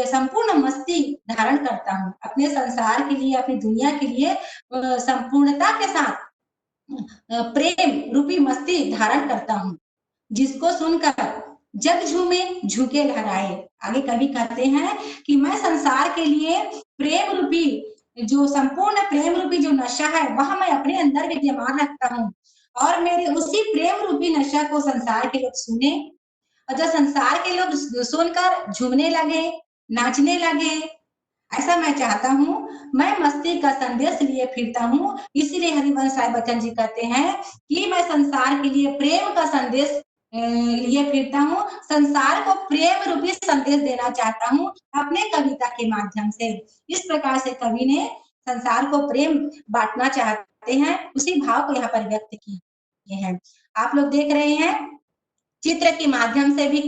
संपूर्ण मस्ती धारण करता हूँ। अपने संसार के लिए, अपनी दुनिया के लिए संपूर्णता के साथ प्रेम रूपी मस्ती धारण करता हूँ। जिसको सुनकर जग झूमे झुके लहराए। आगे कवि कहते हैं कि मैं संसार के लिए प्रेम रूपी जो संपूर्ण प्रेम रूपी जो नशा है वह मैं अपने अंदर विद्यमान रखता हूँ और मेरे उसी प्रेम रूपी नशा को संसार के लोग सुने और जब संसार के लोग सुनकर झूमने लगे, नाचने लगे, ऐसा मैं चाहता हूँ। मैं मस्ती का संदेश लिए फिरता हूँ। इसीलिए हरिवंश राय बच्चन जी कहते हैं कि मैं संसार के लिए प्रेम का संदेश लिए फिरता हूँ। संसार को प्रेम रूपी संदेश देना चाहता हूँ अपने कविता के माध्यम से। इस प्रकार से कवि ने संसार को प्रेम बांटना चाहते हैं, उसी भाव को यहाँ पर व्यक्त किए हैं। आप लोग देख रहे हैं चित्र के माध्यम से भी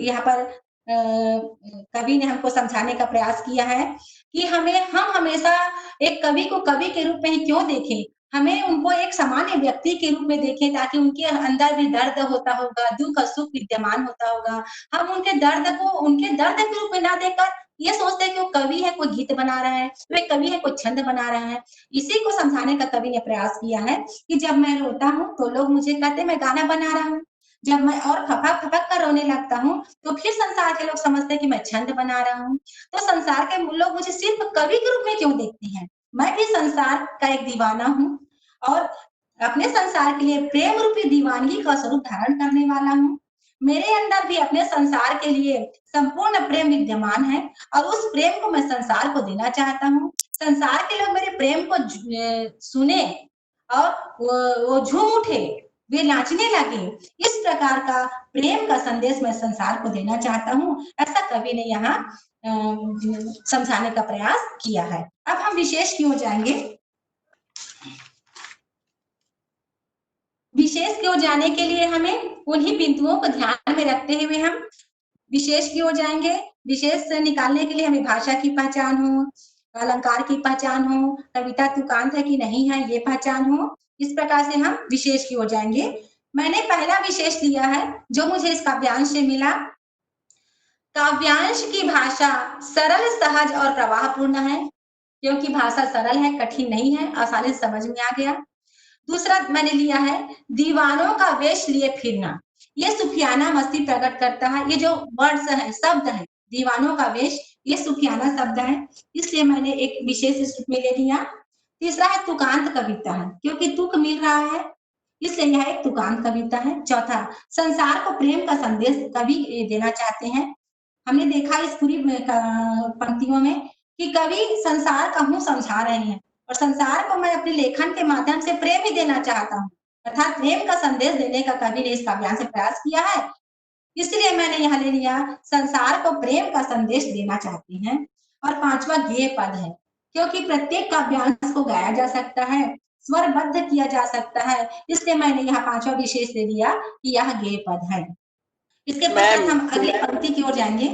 यहाँ पर कवि ने हमको समझाने का प्रयास किया है कि हम हमेशा एक कवि को कवि के रूप में ही क्यों देखें, हमें उनको एक सामान्य व्यक्ति के रूप में देखें ताकि उनके अंदर भी दर्द होता होगा, दुख और सुख विद्यमान होता होगा। हम उनके दर्द को उनके दर्द के रूप में ना देखकर ये सोचते हैं कि वो कवि है, कोई गीत बना रहा है, वे कवि है, कोई छंद बना रहा है। इसी को समझाने का कवि ने प्रयास किया है कि जब मैं रोता हूँ तो लोग मुझे कहते हैं मैं गाना बना रहा हूँ। जब मैं और फपक फपक कर रोने लगता हूँ तो फिर संसार के लोग समझते हैं कि मैं छंद बना रहा हूँ। तो संसार के लोग मुझे सिर्फ कवि के रूप में क्यों देखते हैं? मैं भी संसार का एक दीवाना हूँ और अपने संसार के लिए प्रेम रूपी दीवानगी का स्वरूप धारण करने वाला हूँ। मेरे अंदर भी अपने संसार के लिए संपूर्ण प्रेम विद्यमान है और उस प्रेम को मैं संसार को देना चाहता हूँ। संसार के लोग मेरे प्रेम को सुने और वो झूम उठे, वे नाचने लगे। इस प्रकार का प्रेम का संदेश मैं संसार को देना चाहता हूँ। ऐसा कवि ने यहाँ समझाने का प्रयास किया है। अब हम विशेष की ओर जाएंगे। विशेष की ओर जाने के लिए हमें उन्हीं बिंदुओं को ध्यान में रखते हुए हम विशेष की ओर जाएंगे। विशेष निकालने के लिए हमें भाषा की पहचान हो, अलंकार की पहचान हो, कविता तुकांत है कि नहीं है ये पहचान हो। इस प्रकार से हम विशेष की ओर जाएंगे। मैंने पहला विशेष लिया है जो मुझे इस काव्यांश से मिला। काव्यांश की भाषा सरल, सहज और प्रवाहपूर्ण है क्योंकि भाषा सरल है, कठिन नहीं है, आसानी से समझ में आ गया। दूसरा मैंने लिया है दीवानों का वेश लिए फिरना। ये सुफियाना मस्ती प्रकट करता है। ये जो वर्ड्स है, शब्द है, दीवानों का वेश, ये सुफियाना शब्द है, इसलिए मैंने एक विशेष इस रूप में ले लिया। तीसरा है तुकांत कविता है क्योंकि तुक मिल रहा है, इसलिए यह एक तुकांत कविता है। चौथा, संसार को प्रेम का संदेश कवि देना चाहते हैं। हमने देखा इस पूरी पंक्तियों में कि कवि संसार का मुंह समझा रहे हैं और संसार को मैं अपने लेखन के माध्यम से प्रेम ही देना चाहता हूँ, अर्थात प्रेम का संदेश देने का कवि ने इस काव्यांश से प्रयास किया है। इसलिए मैंने यहाँ ले लिया संसार को प्रेम का संदेश देना चाहते हैं। और पांचवा गेय पद है क्योंकि प्रत्येक काव्यांश को गाया जा सकता है, स्वरबद्ध किया जा सकता है, इसलिए मैंने यहाँ पांचवा विशेष दे दिया कि यह गेय पद है। इसके पश्चात हम अगली पंक्ति की ओर जाएंगे।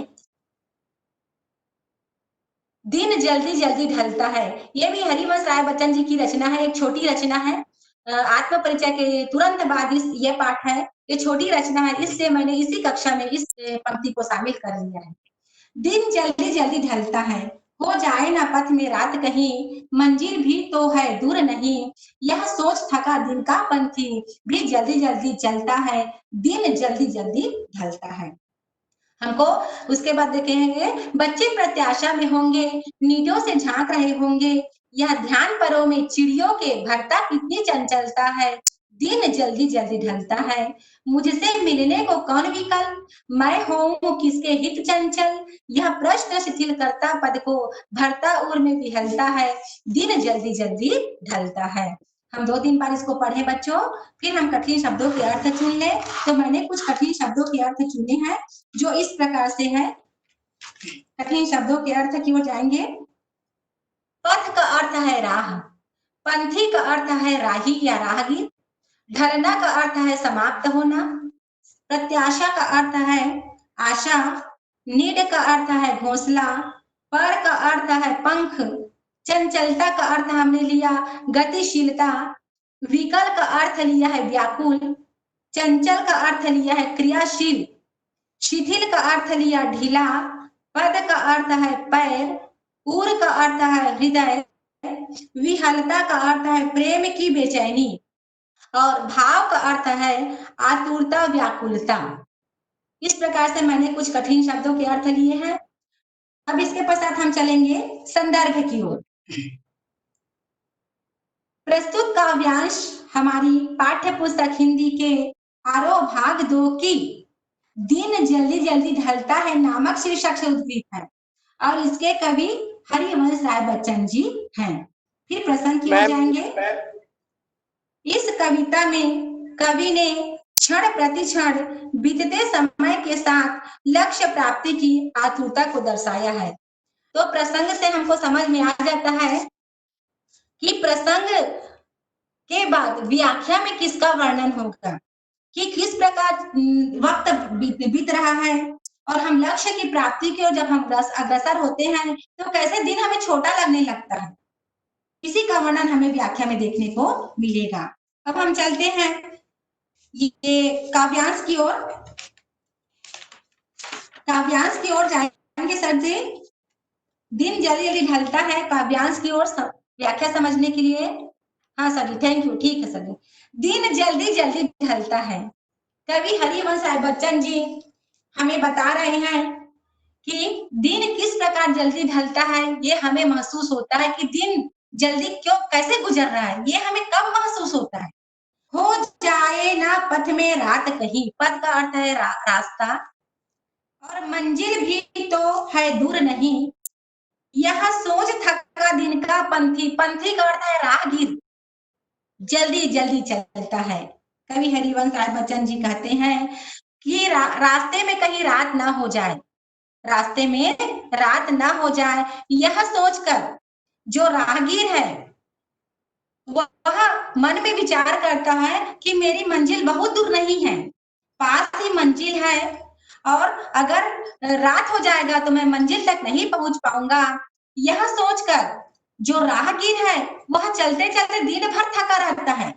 दिन जल्दी जल्दी ढलता है। ये भी हरिवंश राय बच्चन जी की रचना है, एक छोटी रचना है। आत्म परिचय के तुरंत बाद ये पाठ है। ये छोटी रचना है, इससे मैंने इसी कक्षा में इस पंक्ति को शामिल कर लिया है। दिन जल्दी जल्दी ढलता है, हो जाए ना पथ में रात कहीं, मंजिल भी तो है दूर नहीं। यह सोच थका दिन का पंथी भी जल्दी जल्दी चलता है, दिन जल्दी जल्दी ढलता है। हमको उसके बाद देखेंगे बच्चे प्रत्याशा में होंगे, नींदों से झांक रहे होंगे। यह ध्यान परों में चिड़ियों के भरता कितनी चंचलता है, दिन जल्दी जल्दी ढलता है। मुझसे मिलने को कौन विकल, मैं हूँ किसके हित चंचल। यह प्रश्न शिथिल करता पद को भरता उर में विहलता है, दिन जल्दी जल्दी ढलता है। हम 2-3 बार इसको पढ़े बच्चों, फिर हम कठिन शब्दों के अर्थ चुन ले। तो मैंने कुछ कठिन शब्दों के अर्थ चुने हैं जो इस प्रकार से है। कठिन शब्दों के अर्थ की ओर जाएंगे। पथ का अर्थ है राह, पंथी का अर्थ है राही या राहगीर, ढलना का अर्थ है समाप्त होना, प्रत्याशा का अर्थ है आशा, नीड का अर्थ है घोंसला, पर का अर्थ है पंख, चंचलता का अर्थ हमने लिया गतिशीलता, विकल का अर्थ लिया है व्याकुल, चंचल का अर्थ लिया है क्रियाशील, शिथिल का अर्थ लिया ढीला, पद का अर्थ है पैर, उर का अर्थ है हृदय, विहलता का अर्थ है प्रेम की बेचैनी और भाव का अर्थ है आतुरता व्याकुलता। इस प्रकार से मैंने कुछ कठिन शब्दों के अर्थ लिए हैं। अब इसके पश्चात हम चलेंगे संदर्भ की ओर। प्रस्तुत काव्यांश हमारी पाठ्य पुस्तक हिंदी के आरोह भाग 2 की दिन जल्दी जल्दी ढलता है नामक शीर्षक से उद्गीत है और इसके कवि हरिवंश राय बच्चन जी हैं। फिर प्रसंग की ओर जाएंगे। इस कविता में कवि ने क्षण प्रति क्षण बीतते समय के साथ लक्ष्य प्राप्ति की आतुरता को दर्शाया है। तो प्रसंग से हमको समझ में आ जाता है कि प्रसंग के बाद व्याख्या में किसका वर्णन होगा, कि किस प्रकार वक्त बीत रहा है और हम लक्ष्य की प्राप्ति की ओर जब हम अग्रसर होते हैं तो कैसे दिन हमें छोटा लगने लगता है, इसी का वर्णन हमें व्याख्या में देखने को मिलेगा। अब हम चलते हैं ये काव्यांश की ओर। काव्यांश की ओर जाएंगे सर जी। दिन जल्दी जल्दी ढलता है, काव्यांश की ओर व्याख्या समझने के लिए। हाँ सर जी, थैंक यू, ठीक है सर जी। दिन जल्दी जल्दी ढलता है। कवि हरिवंश राय बच्चन जी हमें बता रहे हैं कि दिन किस प्रकार जल्दी ढलता है। ये हमें महसूस होता है कि दिन जल्दी क्यों कैसे गुजर रहा है, ये हमें कब महसूस होता है। हो जाए ना पथ में रात कहीं, पथ का अर्थ है रास्ता, और मंजिल भी तो है दूर नहीं, यह सोच थका दिन का पंथी, पंथी का अर्थ है राहगीर, जल्दी जल्दी चलता है। कवि हरिवंश राय बच्चन जी कहते हैं कि रास्ते में कहीं रात ना हो जाए, रास्ते में रात ना हो जाए, यह सोचकर जो राहगीर है वह मन में विचार करता है कि मेरी मंजिल बहुत दूर नहीं है, पास ही मंजिल है और अगर रात हो जाएगा तो मैं मंजिल तक नहीं पहुंच पाऊंगा। यह सोचकर जो राहगीर है वह चलते चलते दिन भर थका रहता है,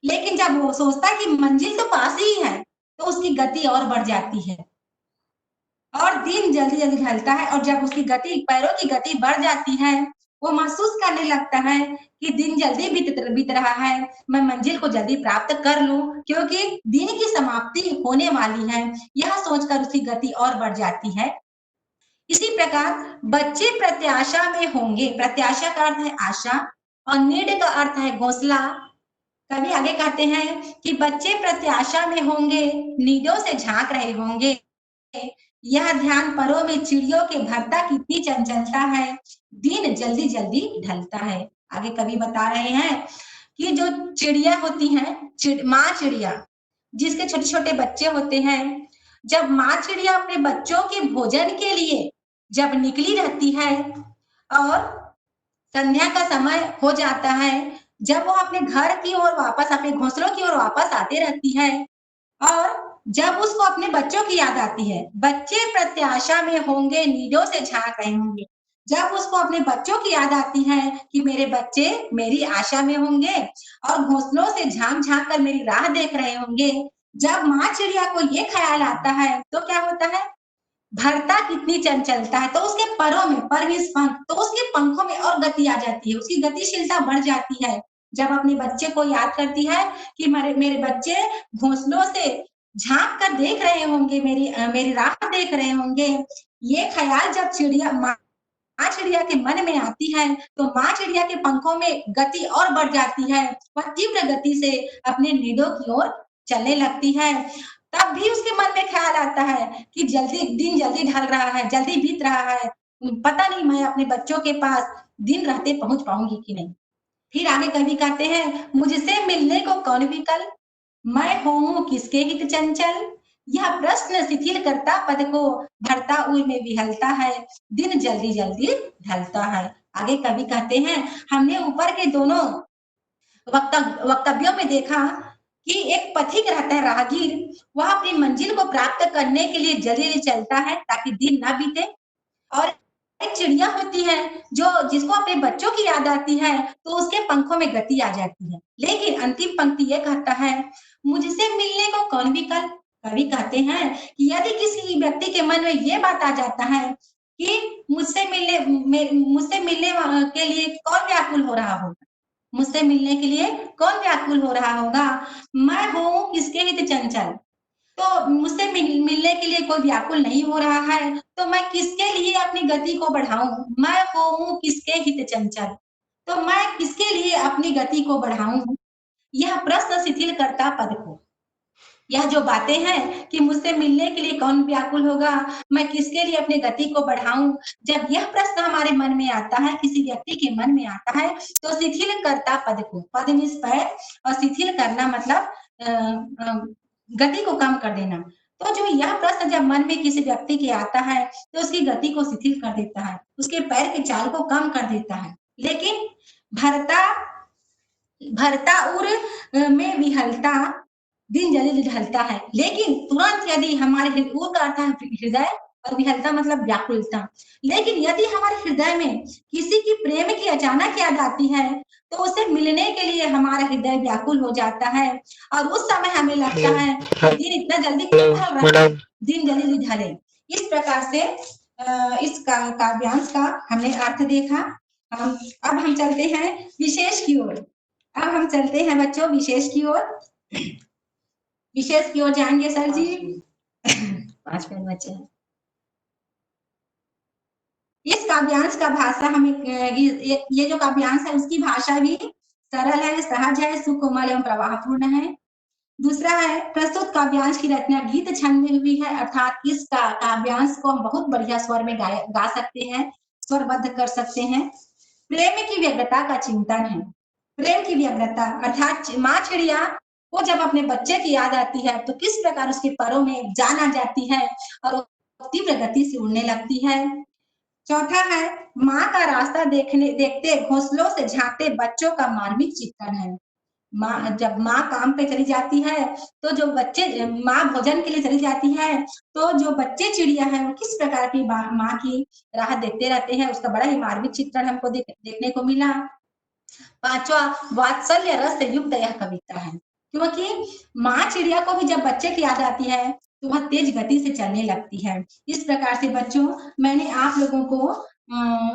लेकिन जब वो सोचता है कि मंजिल तो पास ही है तो उसकी गति और बढ़ जाती है और दिन जल्दी जल्दी ढलता है। और जब उसकी गति, पैरों की गति बढ़ जाती है, वो महसूस करने लगता है कि दिन जल्दी बीत रहा है, मैं मंजिल को जल्दी प्राप्त कर लूं क्योंकि दिन की समाप्ति होने वाली है। यह सोचकर उसकी गति और बढ़ जाती है। इसी प्रकार बच्चे प्रत्याशा में होंगे, प्रत्याशा का अर्थ है आशा और नीड का अर्थ है घोंसला। कवि आगे कहते हैं कि बच्चे प्रत्याशा में होंगे, नीडों से झांक रहे होंगे, यह ध्यान परों में चिड़ियों के भरता कितनी चंचलता है, दिन जल्दी जल्दी ढलता है। आगे कवि बता रहे हैं कि जो चिड़िया होती हैं, माँ चिड़िया जिसके छोटे छोटे बच्चे होते हैं, जब माँ चिड़िया अपने बच्चों के भोजन के लिए जब निकली रहती है और संध्या का समय हो जाता है, जब वो अपने घर की ओर वापस, अपने घोंसलों की ओर वापस आती रहती है और जब उसको अपने बच्चों की याद आती है, बच्चे प्रत्याशा में होंगे, नीडों से झांक रहे होंगे, जब उसको अपने बच्चों की याद आती है कि मेरे बच्चे मेरी आशा में होंगे और घोंसलों से झांक झांक कर मेरी राह देख रहे होंगे, जब माँ चिड़िया को ये ख्याल आता है तो क्या होता है, भरता कितनी चंचलता है, तो उसके परों में, पर मीन्स पंख, तो उसके पंखों में और गति आ जाती है, उसकी गतिशीलता बढ़ जाती है जब अपने बच्चे को याद करती है कि मेरे बच्चे घोंसलों से झांक कर देख रहे होंगे, मेरी राह देख रहे होंगे। ये ख्याल जब माँ चिड़िया के मन में आती है तो माँ चिड़िया के पंखों में गति और बढ़ जाती है, वह तीव्र गति से अपने नीडों की ओर चलने लगती है। तब भी उसके मन में ख्याल आता है कि दिन जल्दी ढल रहा है, जल्दी बीत रहा है, पता नहीं मैं अपने बच्चों के पास दिन रहते पहुंच पाऊंगी कि नहीं। फिर आगे कवि कहते हैं, मुझसे मिलने को कौन विकल, मैं हूँ किसके हित चंचल, यह प्रश्न शिथिल करता पद को, भरता उर में विहलता है, दिन जल्दी जल्दी ढलता है। आगे कवि कहते हैं, हमने ऊपर के दोनों वक्तव्यों में देखा कि एक पथिक रहता है राहगीर, वह अपनी मंजिल को प्राप्त करने के लिए जल्दी चलता है ताकि दिन ना बीते। और एक चिड़िया होती है जो जिसको अपने बच्चों की याद आती है तो उसके पंखों में गति आ जाती है। लेकिन अंतिम पंक्ति ये कहता है, मुझसे मिलने को कौन विकल। कवि कहते हैं कि यदि किसी व्यक्ति के मन में ये बात आ जाता है कि मुझसे मिलने के लिए कौन व्याकुल हो रहा होगा, मुझसे मिलने के लिए कौन व्याकुल हो रहा होगा, मैं हूँ किसके हित चंचल। तो मुझसे मिलने के लिए कोई व्याकुल नहीं हो रहा है, तो मैं किसके लिए अपनी गति को बढ़ाऊं, मैं हूँ किसके हित चंचल, तो मैं किसके लिए अपनी गति को बढ़ाऊं। यह प्रश्न शिथिल करता पद को। यह जो बातें हैं कि मुझसे मिलने के लिए कौन व्याकुल होगा, मैं किसके लिए अपनी गति को बढ़ाऊं, जब यह प्रश्न हमारे मन में आता है, किसी व्यक्ति के मन में आता है, तो शिथिल करता पद को। पद मीन्स पैर और शिथिल करना मतलब गति को कम कर देना। तो जो यह प्रश्न जब मन में किसी व्यक्ति के आता है तो उसकी गति को शिथिल कर देता है, उसके पैर की चाल को कम कर देता है। लेकिन भरता भरता उर में विहलता दिन जल्दी ढलता है। लेकिन तुरंत यदि हमारे उर का अर्थ है हृदय और विहलता मतलब व्याकुलता। लेकिन यदि हमारे हृदय में किसी की प्रेम की अचानक याद आती है तो उसे मिलने के लिए हमारा हृदय व्याकुल हो जाता है और उस समय हमें लगता है कि दिन इतना जल्दी क्यों ढल रहा है, दिन जल्दी ढले। इस प्रकार से इस काव्यांश का हमने अर्थ देखा। अब हम चलते हैं विशेष की ओर। अब हम चलते हैं बच्चों विशेष की ओर। विशेष की ओर जाएंगे सर जी। 5 मिनट बचे हैं। इस काव्यांश का भाषा हमें ये जो काव्यांश है उसकी भाषा भी सरल है, सहज है, सुकोमल एवं प्रवाहपूर्ण है। दूसरा है प्रस्तुत काव्यांश की रचना गीत छंद में हुई है, अर्थात इस काव्यांश को हम बहुत बढ़िया स्वर में गा सकते हैं, स्वरबद्ध कर सकते हैं। प्रेम की व्यग्रता का चिंतन है। प्रेम की व्यग्रता अर्थात माँ चिड़िया को जब अपने बच्चे की याद आती है तो किस प्रकार उसके पैरों में जान आ जाती है और तीव्र गति से उड़ने लगती है। चौथा है माँ का रास्ता देखते घोंसलों से झांकते बच्चों का मार्मिक चित्रण है। माँ जब माँ काम पे चली जाती है तो जो बच्चे माँ भोजन के लिए चली जाती है तो जो बच्चे चिड़िया है वो किस प्रकार की माँ की राह देखते रहते हैं, उसका बड़ा ही मार्मिक चित्रण हमको देखने को मिला। पांचवा वात्सल्य रस से युक्त यह कविता है, क्योंकि माँ चिड़िया को भी जब बच्चे की याद आती है तो वह तेज गति से चलने लगती है। इस प्रकार से बच्चों मैंने आप लोगों को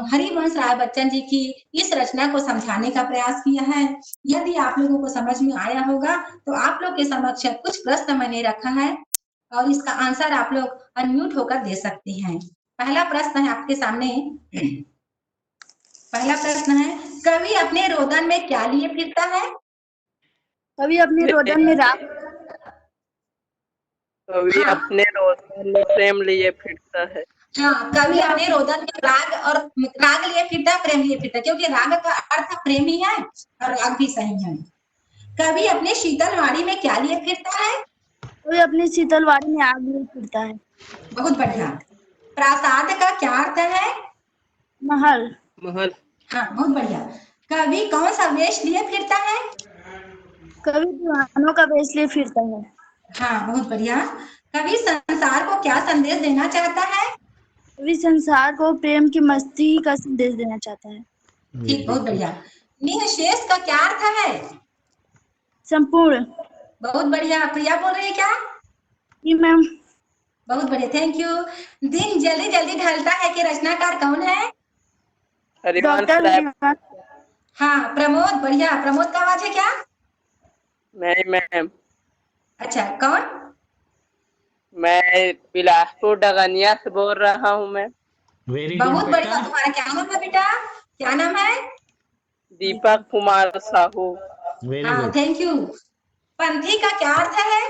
हरिवंश राय बच्चन जी की इस रचना को समझाने का प्रयास किया है। यदि आप लोगों को समझ में आया होगा तो आप लोग के समक्ष कुछ प्रश्न मैंने रखा है और इसका आंसर आप लोग अनम्यूट होकर दे सकते हैं। पहला प्रश्न है आपके सामने। पहला प्रश्न है कवि अपने रोदन में क्या लिए फिरता है। कवि अपने रोदन में राग कवि हाँ। अपने रोदन में प्रेम लिए फिरता है। हाँ, कवि अपने रोदन में राग लिए फिरता है, प्रेम लिए फिरता है, क्योंकि राग का अर्थ प्रेम ही है और राग भी सही है। कवि अपने शीतलवाड़ी में क्या लिए फिरता है। कवि अपनी शीतलवाड़ी में आग लिए फिरता है। बहुत बढ़िया। प्रासाद का क्या अर्थ है। महल। महल। हाँ, बहुत बढ़िया। कवि कौन सा वेश लिए फिरता है। कवि दीवानों का वेश लिए फिरता है। हाँ, बहुत बढ़िया। कवि संसार को क्या संदेश देना चाहता है। कवि संसार को प्रेम की मस्ती का संदेश देना चाहता है। ठीक, बहुत बढ़िया। निःशेष का क्या अर्थ है। संपूर्ण। बहुत बढ़िया। प्रिया बोल रही है क्या। जी मैम। बहुत बढ़िया, थैंक यू। दिन जल्दी जल्दी ढलता है कि रचनाकार कौन है। डॉक्टर हरिवंश। हाँ, प्रमोद। बढ़िया। प्रमोद का आवाज है क्या। नहीं मैम। अच्छा, कौन। मैं बिलासपुर डगनिया से बोल रहा हूँ मैम। बहुत बढ़िया। तुम्हारा क्या नाम है बेटा। क्या नाम है। दीपक कुमार साहू। हाँ, थैंक यू। पंथी का क्या अर्थ है।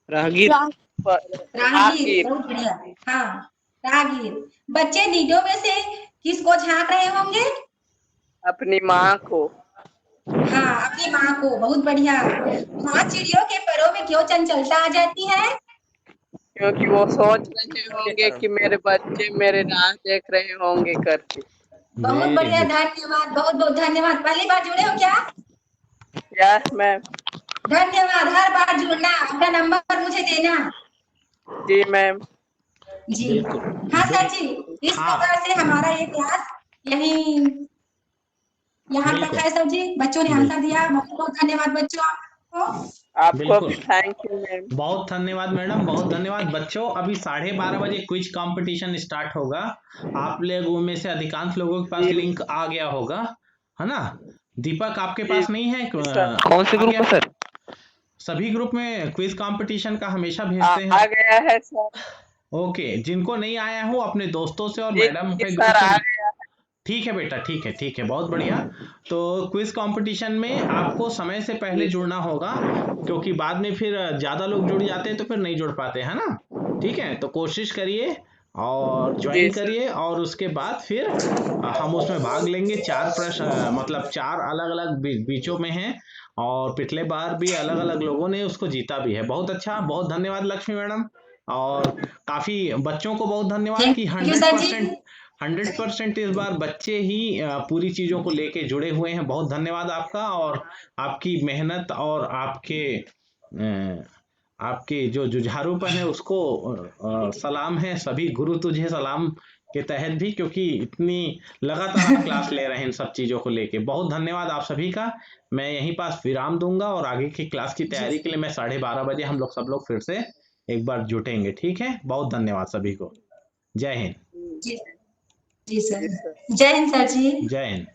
राहगीर। राहगीर। बहुत बढ़िया। हाँ, राहगीर। बच्चे नीडों में से किसको झांक रहे होंगे। अपनी माँ को। हाँ, अपनी माँ को। बहुत बढ़िया। माँ चिड़ियों के पैरों में क्यों चंचलता आ जाती है। क्योंकि वो सोच रहे होंगे कि मेरे बच्चे मेरे राह देख रहे होंगे करके। बहुत बढ़िया, धन्यवाद। बहुत बहुत धन्यवाद। पहली बार जुड़े हो क्या। Yes ma'am. धन्यवाद, हर बार जुड़ना, अपना नंबर मुझे देना। जी मैम। जी बिल्कुल। हाँ सर जी, इस हाँ। प्रकार से हमारा ये क्लास यहाँ तक बिल्कुल है सर जी। बच्चों ने आंसर दिया, बहुत बहुत धन्यवाद बच्चों आपको। आपको बिल्कुल। भी थैंक यू मैम। बहुत धन्यवाद मैडम, बहुत धन्यवाद बच्चों। अभी 12:30 बजे क्विज कंपटीशन स्टार्ट होगा। आप लोगों में से अधिकांश लोगों के पास जी लिंक आ गया होगा, है ना? दीपक आपके जी पास नहीं है? सर। कौन से आ ग्रुप गया? में सर? सभी ग्रुप में क्विज कंपटीशन का हमेशा आ भेजते हैं। गया है सर। ओके, जिनको नहीं आया हो अपने दोस्तों से और जी मैडम के ग्रुप सर, से। आ गया। ठीक है बेटा, ठीक है, ठीक है, बहुत बढ़िया। तो क्विज कंपटीशन में आपको समय से पहले जी सर। जुड़ना होगा, क्योंकि बाद में फिर ज्यादा लोग जुड़ जाते हैं तो फिर नहीं जुड़ पाते, है ना? ठीक है, तो कोशिश करिए और जी ज्वाइन सर। करिए, और उसके बाद फिर हम उसमें भाग लेंगे। 4 प्रश्न, मतलब 4 अलग अलग बीचों में हैं, और पिछले बार भी अलग अलग लोगों ने उसको जीता भी है। बहुत अच्छा, बहुत धन्यवाद लक्ष्मी मैडम। और काफी बच्चों को बहुत धन्यवाद थैंक कि यू सर जी। 100% इस बार बच्चे ही पूरी चीजों को लेके जुड़े हुए हैं। बहुत धन्यवाद आपका, और आपकी मेहनत और आपके जो जुझारूपन है उसको सलाम है। सभी गुरु तुझे सलाम के तहत भी, क्योंकि इतनी लगातार आप क्लास ले रहे हैं इन सब चीजों को लेके। बहुत धन्यवाद आप सभी का। मैं यहीं पास विराम दूंगा, और आगे की क्लास की तैयारी के लिए मैं 12:30 बजे हम लोग सब लोग फिर से एक बार जुटेंगे। ठीक है, बहुत धन्यवाद सभी को। जय हिंद। जी जी सर, जी सर। जय हिंद सर जी। जय हिंद।